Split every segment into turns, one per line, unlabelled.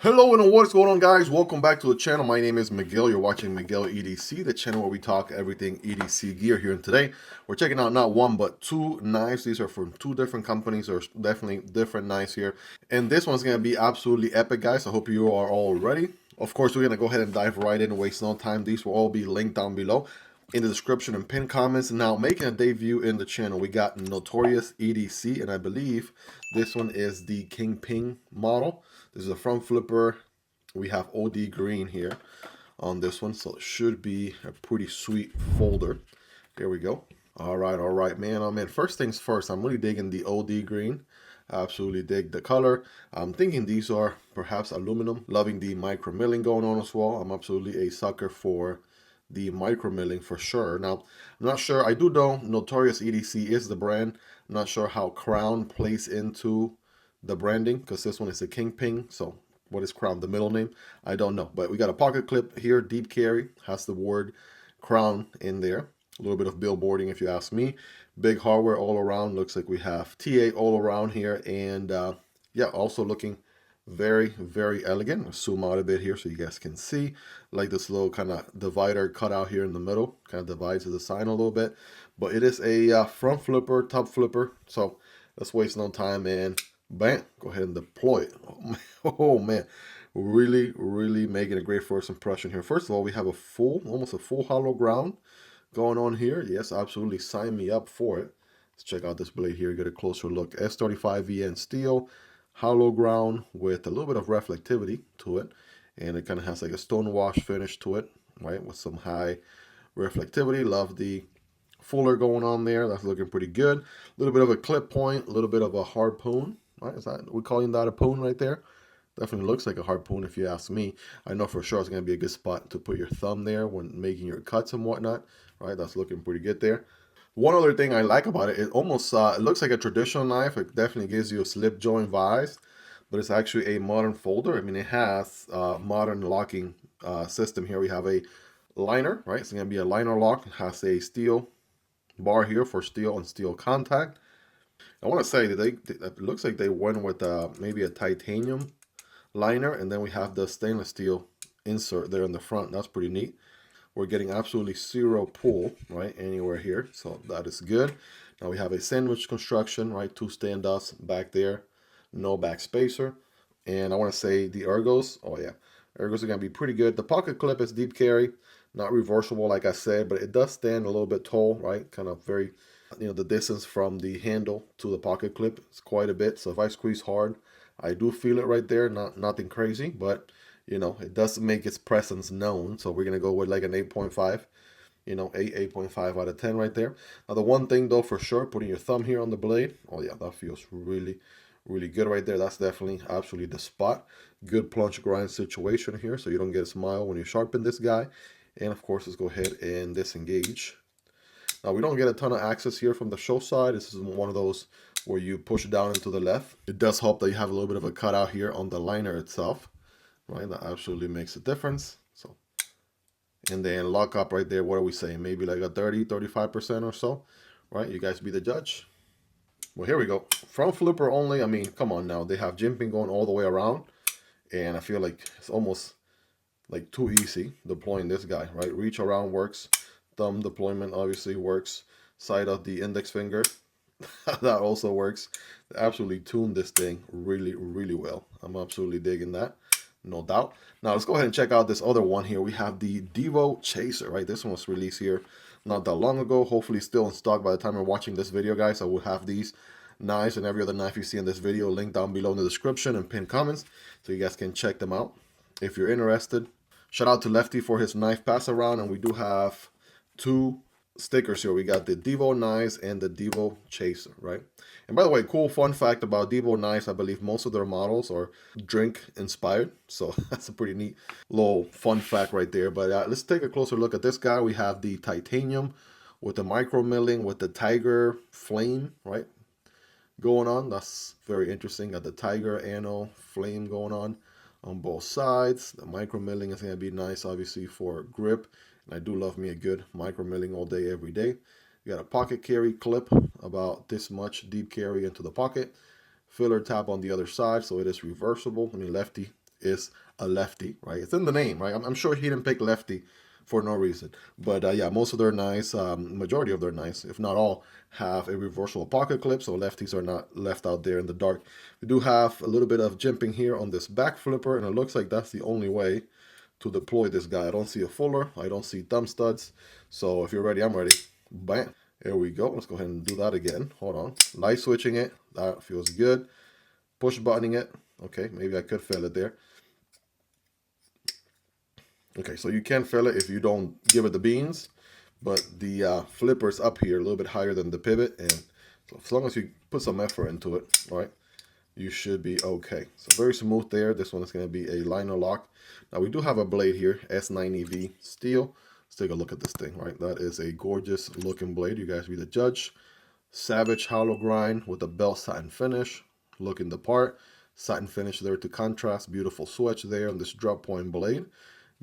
Hello and what is going on, guys? Welcome back to the channel. My name is Miguel. You're watching Miguel EDC, the channel where we talk everything EDC gear here. And today we're checking out not one but two knives. These are from two different companies. There's definitely different knives here, and this one's gonna be absolutely epic, guys. I hope you are all ready. Of course, we're gonna go ahead and dive right in and waste no time. These will all be linked down below in the description and pinned comments. Now, making a debut in the channel, we got Notorious EDC, and I believe this one is the Kingping model. This is a front flipper. We have OD green here on this one, so it should be a pretty sweet folder. There we go. All right, man. Oh man, first things first, I'm really digging the OD green. Absolutely dig the color. I'm thinking these are perhaps aluminum. Loving the micro milling going on as well. I'm absolutely a sucker for the micro milling for sure. Now, I'm not sure. I do know Notorious EDC is the brand. I'm not sure how Crown plays into the branding, because this one is a Kingping. So what is Crown, the middle name? I don't know. But we got a pocket clip here, deep carry, has the word Crown in there. A little bit of billboarding if you ask me. Big hardware all around. Looks like we have TA all around here. And yeah, also looking very, very elegant. I'll zoom out a bit here so you guys can see. Like this little kind of divider cut out here in the middle. Kind of divides the sign a little bit. But it is a front flipper, top flipper. So let's waste no time and bam, go ahead and deploy it. Oh man, really making a great first impression here. First of all, we have a full, almost a full hollow ground going on here. Yes, absolutely, sign me up for it. Let's check out this blade here, get a closer look. S35VN steel, hollow ground with a little bit of reflectivity to it, and it kind of has like a stone wash finish to it, right, with some high reflectivity. Love the fuller going on there. That's looking pretty good. A little bit of a clip point, a little bit of a harpoon. Right? Is that, we calling that a poon right there? Definitely looks like a harpoon if you ask me. I know for sure it's going to be a good spot to put your thumb there when making your cuts and whatnot. Right? That's looking pretty good there. One other thing I like about it, it almost it looks like a traditional knife. It definitely gives you a slip joint vibes, but it's actually a modern folder. I mean, it has modern locking system here. We have a liner, right? It's going to be a liner lock. It has a steel bar here for steel and steel contact. I want to say that it looks like they went with maybe a titanium liner, and then we have the stainless steel insert there in the front. That's pretty neat. We're getting absolutely zero pull, right, anywhere here, so that is good. Now we have a sandwich construction, right, two standoffs back there, no back spacer, and I want to say the ergos, oh yeah, ergos are going to be pretty good. The pocket clip is deep carry, not reversible like I said, but it does stand a little bit tall, right, kind of very, you know, the distance from the handle to the pocket clip is quite a bit, so if I squeeze hard, I do feel it right there. Nothing crazy, but you know, it does make its presence known. So we're gonna go with like an 8.5, you know, 8.5 out of 10 right there. Now the one thing though for sure, putting your thumb here on the blade, oh yeah, that feels really good right there. That's definitely absolutely the spot. Good plunge grind situation here, so you don't get a smile when you sharpen this guy. And of course, let's go ahead and disengage. Now we don't get a ton of access here from the show side. This is one of those where you push down into the left. It does help that you have a little bit of a cutout here on the liner itself, right? That absolutely makes a difference. So, and then lock up right there. What are we saying? Maybe like a 35% or so, right? You guys be the judge. Well, here we go. Front flipper only. I mean, come on now. They have jimping going all the way around, and I feel like it's almost like too easy deploying this guy, right? Reach around works. Thumb deployment obviously works. Side of the index finger, that also works. They absolutely tuned this thing really well. I'm absolutely digging that, no doubt. Now let's go ahead and check out this other one here. We have the Divo Chaser, right? This one was released here not that long ago. Hopefully still in stock by the time you're watching this video, guys. I will have these knives and every other knife you see in this video linked down below in the description and pinned comments, so you guys can check them out if you're interested. Shout out to Lefty for his knife pass around, and we do have two stickers here. We got the Divo knives and the Divo Chaser, right? And by the way, cool fun fact about Divo knives, I believe most of their models are drink inspired, so that's a pretty neat little fun fact right there. But let's take a closer look at this guy. We have the titanium with the micro milling with the tiger flame, right, going on. That's very interesting. Got the tiger anno flame going on both sides. The micro milling is going to be nice, obviously, for grip. And I do love me a good micro milling all day, every day. You got a pocket carry clip, about this much deep carry into the pocket. Filler tab on the other side, so it is reversible. I mean, lefty is a lefty, right? It's in the name, right? I'm sure he didn't pick lefty for no reason. But yeah, most of their knives, majority of their knives, if not all, have a reversible pocket clip, so lefties are not left out there in the dark. We do have a little bit of jimping here on this back flipper, and it looks like that's the only way to deploy this guy. I don't see a fuller, I don't see thumb studs. So if you're ready, I'm ready. Bam. There we go. Let's go ahead and do that again. Hold on. Light switching it. That feels good. Push buttoning it. Okay, maybe I could feel it there. Okay, so you can feel it if you don't give it the beans, but the flipper's up here a little bit higher than the pivot, and so as long as you put some effort into it, right, you should be okay. So very smooth there. This one is going to be a liner lock. Now we do have a blade here, S90V steel. Let's take a look at this thing, right? That is a gorgeous looking blade. You guys be the judge. Savage hollow grind with a belt satin finish, looking the part. Satin finish there to contrast. Beautiful switch there on this drop point blade.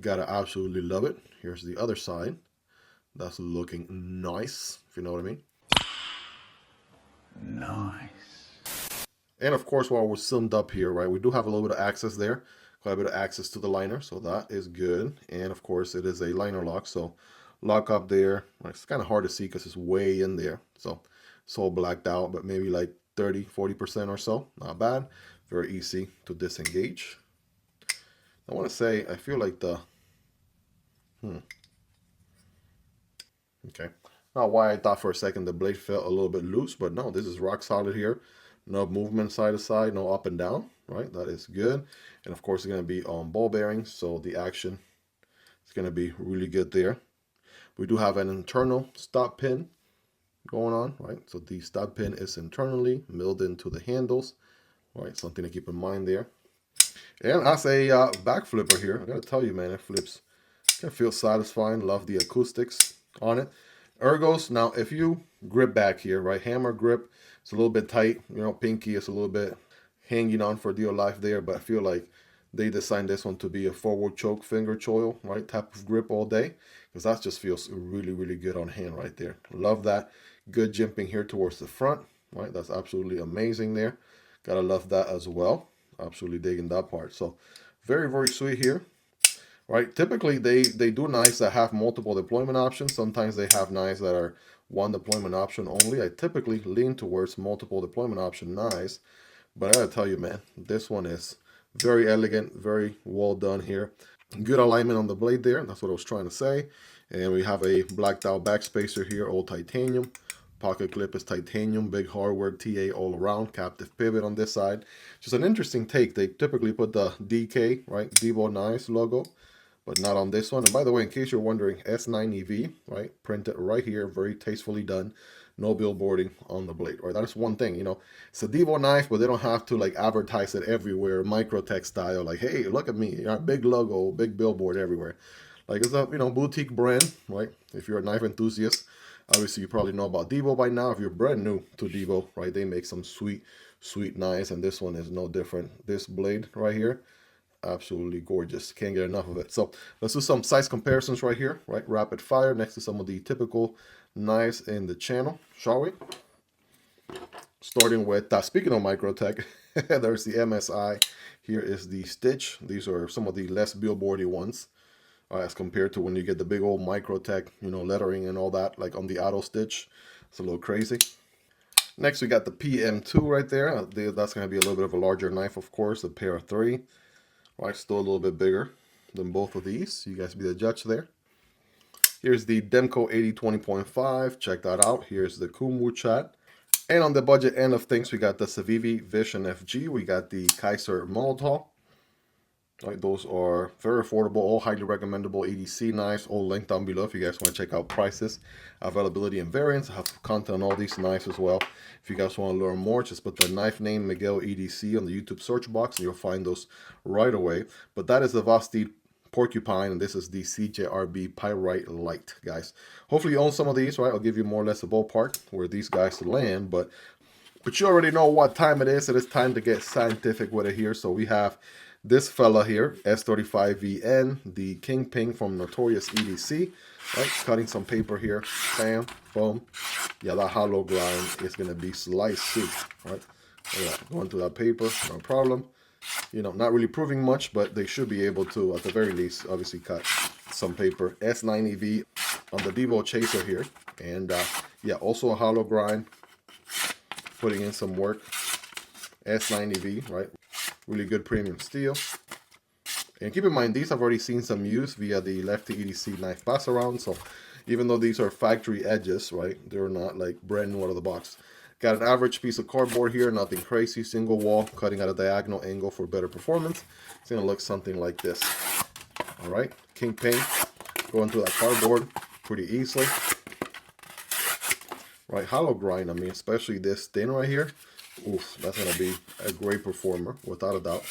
Gotta absolutely love it. Here's the other side. That's looking nice, if you know what I mean. Nice. And of course, while we're summed up here, right, we do have a little bit of access there. Quite a bit of access to the liner, so that is good. And of course, it is a liner lock, so lock up there. It's kind of hard to see because it's way in there. So it's all blacked out, but maybe like 30-40% or so. Not bad. Very easy to disengage. I want to say, I feel like the, okay. Not why I thought for a second the blade felt a little bit loose, but no, this is rock solid here. No movement side to side, no up and down, right? That is good. And of course, it's going to be on ball bearings, so the action is going to be really good there. We do have an internal stop pin going on, right? So the stop pin is internally milled into the handles, right? Something to keep in mind there. And as a back flipper here, I gotta tell you, man, it flips. It feels satisfying. Love the acoustics on it. Ergos. Now, if you grip back here, right, hammer grip, it's a little bit tight. You know, pinky is a little bit hanging on for dear life there, but I feel like they designed this one to be a forward choke finger choil, right, type of grip all day, because that just feels really, really good on hand right there. Love that. Good jimping here towards the front, right? That's absolutely amazing there. Gotta love that as well. Absolutely digging that part. So very, very sweet here, right? Typically they do knives that have multiple deployment options. Sometimes they have knives that are one deployment option only. I typically lean towards multiple deployment option knives, but I gotta tell you, man, this one is very elegant, very well done here. Good alignment on the blade there. That's what I was trying to say. And we have a blacked out backspacer here, all titanium. Pocket clip is titanium, big hardware TA all around, captive pivot on this side. Just an interesting take. They typically put the DK, right, Divo Nice logo, but not on this one. And by the way, in case you're wondering, S90V, right, printed right here, very tastefully done. No billboarding on the blade, right? That's one thing, you know. It's a Divo knife, but they don't have to like advertise it everywhere, Microtech style. Like, hey, look at me, you know, big logo, big billboard everywhere. Like it's a, you know, boutique brand, right? If you're a knife enthusiast. Obviously, you probably know about Divo by now. If you're brand new to Divo, right, they make some sweet, sweet knives, and this one is no different. This blade right here, absolutely gorgeous. Can't get enough of it. So let's do some size comparisons right here, right? Rapid fire next to some of the typical knives in the channel, shall we? Starting with, speaking of Microtech, there's the MSI. Here is the Stitch. These are some of the less billboardy ones. As compared to when you get the big old Microtech, you know, lettering and all that, like on the auto stitch. It's a little crazy. Next, we got the PM2 right there. That's going to be a little bit of a larger knife, of course, a pair of 3. Right, still a little bit bigger than both of these. You guys be the judge there. Here's the Demko AD 20.5. Check that out. Here's the Kunwu Chad. And on the budget end of things, we got the Civivi Vision FG. We got the Kizer Militaw. Right, those are very affordable, all highly recommendable EDC knives, all linked down below if you guys want to check out prices, availability, and variants. I have content on all these knives as well. If you guys want to learn more, just put the knife name Miguel EDC on the YouTube search box and you'll find those right away. But that is the Vosteed Porcupine, and this is the CJRB Pyrite Light, guys. Hopefully you own some of these, right? I'll give you more or less a ballpark where these guys land, but you already know what time it is. It is time to get scientific with it here. So we have this fella here, S35VN, the Kingping from Notorious EDC, right? Cutting some paper here, bam, boom. Yeah, that hollow grind is gonna be sliced too, right? Yeah, going through that paper, no problem. You know, not really proving much, but they should be able to, at the very least, obviously cut some paper. S9EV on the Divo Chaser here. And yeah, also a hollow grind, putting in some work. S9EV, right? Really good premium steel. And keep in mind, these I've already seen some use via the Lefty EDC knife pass around. So even though these are factory edges, right, they're not like brand new out of the box. Got an average piece of cardboard here, nothing crazy. Single wall, cutting at a diagonal angle for better performance. It's going to look something like this. All right, Kingpin going through that cardboard pretty easily. Right, hollow grind, I mean, especially this thin right here. Oof, that's going to be a great performer, without a doubt.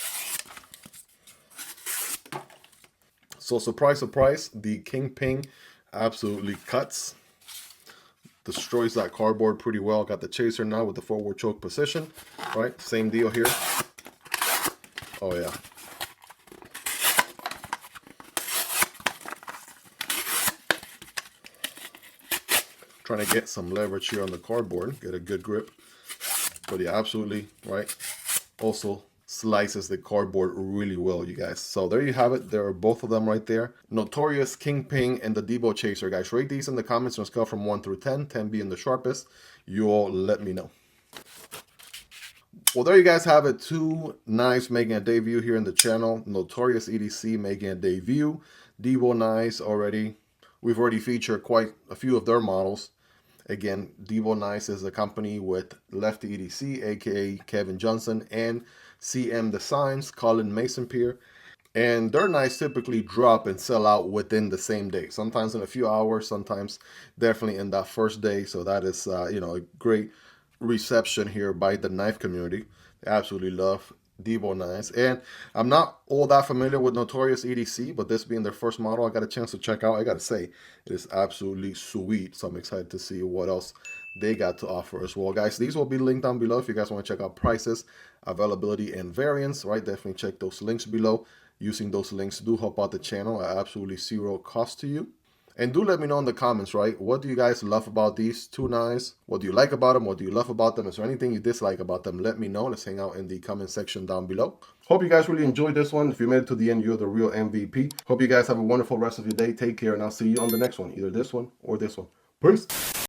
So surprise, surprise, the Kingpin absolutely cuts. Destroys that cardboard pretty well. Got the chaser now with the forward choke position. Right, same deal here. Oh yeah. Trying to get some leverage here on the cardboard. Get a good grip. But yeah, absolutely, right. Also slices the cardboard really well, you guys. So there you have it. There are both of them right there. Notorious Kingpin and the Divo Chaser, guys. Rate these in the comments on a scale from 1 through 10, 10 being the sharpest. You all let me know. Well, there you guys have it. Two knives making a debut here in the channel. Notorious EDC making a debut. Divo knives already. We've already featured quite a few of their models. Again, Divo Knives is a company with Lefty EDC, aka Kevin Johnson, and CM Designs, Colin Masonpier. And their knives typically drop and sell out within the same day. Sometimes in a few hours, sometimes definitely in that first day. So that is, you know, a great reception here by the knife community. They absolutely love Divo knives. And I'm not all that familiar with Notorious EDC, but this being their first model, I got a chance to check out. I gotta say, it is absolutely sweet. So I'm excited to see what else they got to offer as well, guys. These will be linked down below if you guys want to check out prices, availability, and variants, right? Definitely check those links below. Using those links do help out the channel at absolutely zero cost to you. And do let me know in the comments, right? What do you guys love about these two knives? What do you like about them? What do you love about them? Is there anything you dislike about them? Let me know. Let's hang out in the comment section down below. Hope you guys really enjoyed this one. If you made it to the end, you're the real MVP. Hope you guys have a wonderful rest of your day. Take care, and I'll see you on the next one. Either this one or this one. Peace.